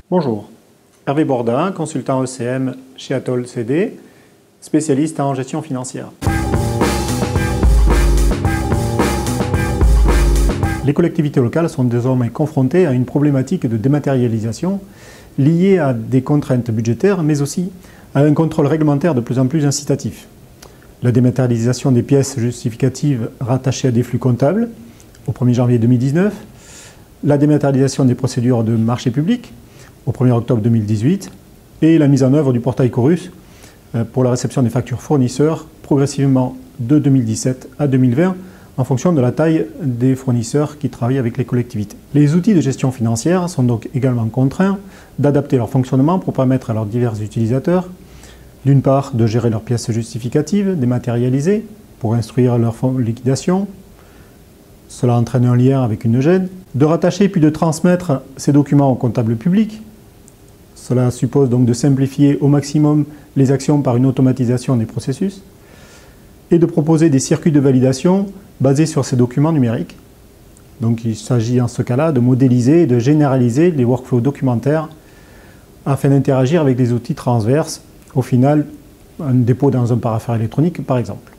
Bonjour, Hervé Bordin, consultant ECM chez Atoll CD, spécialiste en gestion financière. Les collectivités locales sont désormais confrontées à une problématique de dématérialisation liée à des contraintes budgétaires, mais aussi à un contrôle réglementaire de plus en plus incitatif. La dématérialisation des pièces justificatives rattachées à des flux comptables au 1er janvier 2019, la dématérialisation des procédures de marché public au 1er octobre 2018 et la mise en œuvre du portail Chorus pour la réception des factures fournisseurs progressivement de 2017 à 2020 en fonction de la taille des fournisseurs qui travaillent avec les collectivités. Les outils de gestion financière sont donc également contraints d'adapter leur fonctionnement pour permettre à leurs divers utilisateurs, d'une part, de gérer leurs pièces justificatives dématérialisées pour instruire leur liquidation. Cela entraîne un lien avec une GED, de rattacher puis de transmettre ces documents au comptable public. Cela suppose donc de simplifier au maximum les actions par une automatisation des processus et de proposer des circuits de validation basés sur ces documents numériques. Donc il s'agit en ce cas-là de modéliser et de généraliser les workflows documentaires afin d'interagir avec des outils transverses, au final un dépôt dans un parapheur électronique par exemple.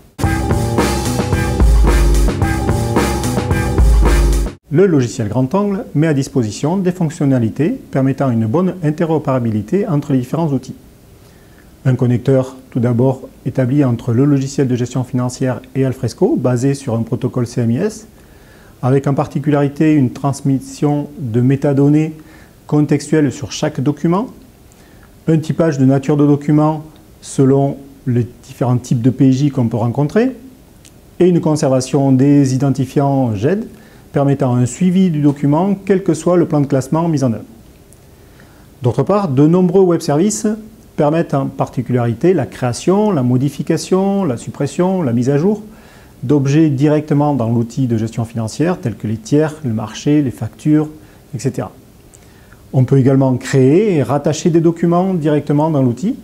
Le logiciel Grand Angle met à disposition des fonctionnalités permettant une bonne interopérabilité entre les différents outils. Un connecteur, tout d'abord, établi entre le logiciel de gestion financière et Alfresco, basé sur un protocole CMIS, avec en particularité une transmission de métadonnées contextuelles sur chaque document, un typage de nature de document selon les différents types de PJ qu'on peut rencontrer, et une conservation des identifiants GED, permettant un suivi du document, quel que soit le plan de classement mis en œuvre. D'autre part, de nombreux web services permettent en particularité la création, la modification, la suppression, la mise à jour d'objets directement dans l'outil de gestion financière, tels que les tiers, le marché, les factures, etc. On peut également créer et rattacher des documents directement dans l'outil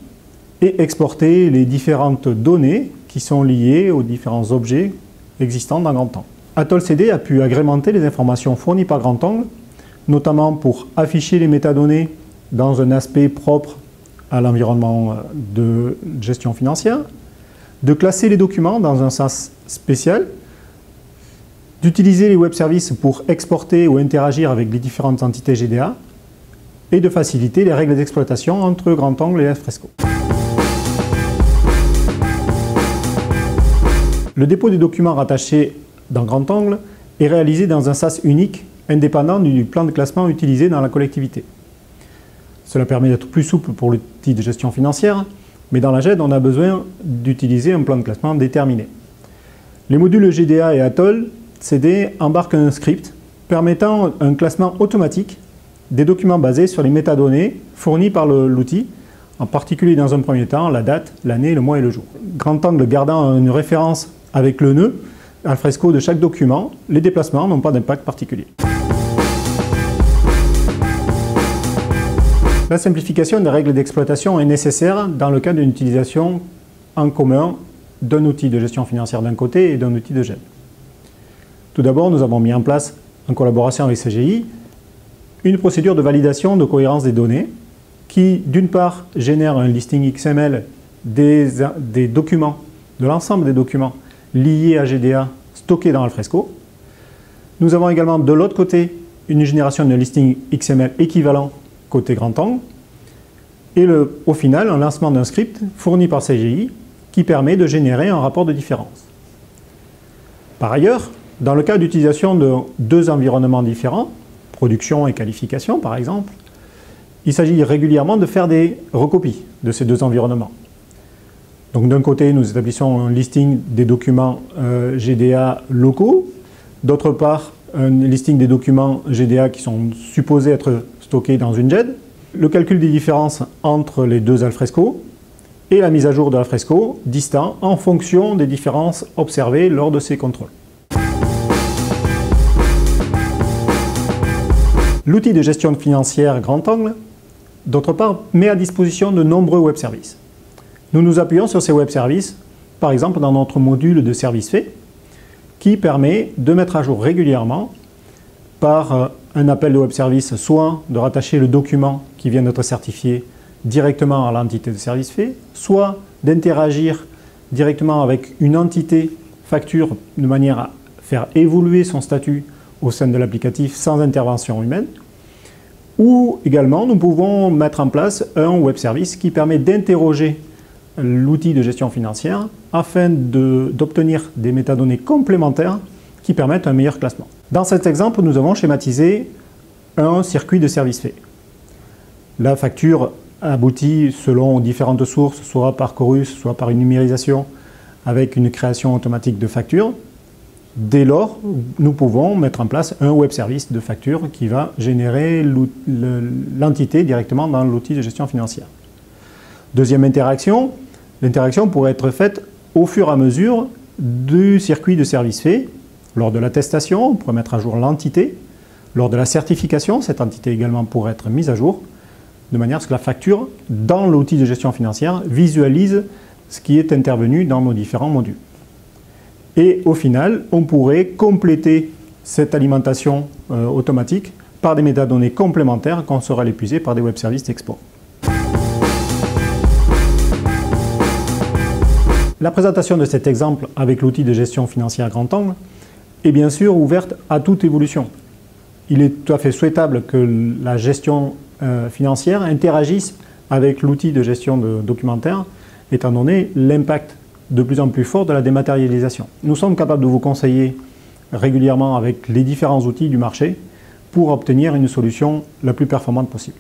et exporter les différentes données qui sont liées aux différents objets existants dans Grand Angle. Atoll CD a pu agrémenter les informations fournies par Grand Angle, notamment pour afficher les métadonnées dans un aspect propre à l'environnement de gestion financière, de classer les documents dans un sas spécial, d'utiliser les web services pour exporter ou interagir avec les différentes entités GDA et de faciliter les règles d'exploitation entre Grand Angle et Alfresco. Le dépôt des documents rattachés dans Grand Angle est réalisé dans un sas unique, indépendant du plan de classement utilisé dans la collectivité. Cela permet d'être plus souple pour l'outil de gestion financière, mais dans la GED, on a besoin d'utiliser un plan de classement déterminé. Les modules GDA et Atoll CD embarquent un script permettant un classement automatique des documents basés sur les métadonnées fournies par l'outil, en particulier dans un premier temps la date, l'année, le mois et le jour. Grand Angle gardant une référence avec le nœud Alfresco de chaque document, les déplacements n'ont pas d'impact particulier. La simplification des règles d'exploitation est nécessaire dans le cas d'une utilisation en commun d'un outil de gestion financière d'un côté et d'un outil de GED. Tout d'abord, nous avons mis en place, en collaboration avec CGI, une procédure de validation de cohérence des données qui, d'une part, génère un listing XML des documents, de l'ensemble des documents liés à GDA stockés dans Alfresco. Nous avons également de l'autre côté une génération de listing XML équivalent côté Grand Angle et au final un lancement d'un script fourni par CGI qui permet de générer un rapport de différence. Par ailleurs, dans le cas d'utilisation de deux environnements différents, production et qualification par exemple, il s'agit régulièrement de faire des recopies de ces deux environnements. Donc d'un côté, nous établissons un listing des documents GDA locaux, d'autre part, un listing des documents GDA qui sont supposés être stockés dans une GED, le calcul des différences entre les deux Alfresco et la mise à jour de Alfresco distant en fonction des différences observées lors de ces contrôles. L'outil de gestion financière Grand Angle, d'autre part, met à disposition de nombreux web services. Nous nous appuyons sur ces web services, par exemple dans notre module de service fait, qui permet de mettre à jour régulièrement par un appel de web service, soit de rattacher le document qui vient d'être certifié directement à l'entité de service fait, soit d'interagir directement avec une entité facture de manière à faire évoluer son statut au sein de l'applicatif sans intervention humaine. Ou également, nous pouvons mettre en place un web service qui permet d'interroger l'outil de gestion financière afin d'obtenir des métadonnées complémentaires qui permettent un meilleur classement. Dans cet exemple, nous avons schématisé un circuit de service fait. La facture aboutit selon différentes sources, soit par chorus, soit par une numérisation, avec une création automatique de facture. Dès lors, nous pouvons mettre en place un web service de facture qui va générer l'entité directement dans l'outil de gestion financière. Deuxième interaction, l'interaction pourrait être faite au fur et à mesure du circuit de service fait. Lors de l'attestation, on pourrait mettre à jour l'entité. Lors de la certification, cette entité également pourrait être mise à jour, de manière à ce que la facture, dans l'outil de gestion financière, visualise ce qui est intervenu dans nos différents modules. Et au final, on pourrait compléter cette alimentation automatique par des métadonnées complémentaires qu'on saura l'épuiser par des web services d'export. La présentation de cet exemple avec l'outil de gestion financière grand angle est bien sûr ouverte à toute évolution. Il est tout à fait souhaitable que la gestion financière interagisse avec l'outil de gestion documentaire, étant donné l'impact de plus en plus fort de la dématérialisation. Nous sommes capables de vous conseiller régulièrement avec les différents outils du marché pour obtenir une solution la plus performante possible.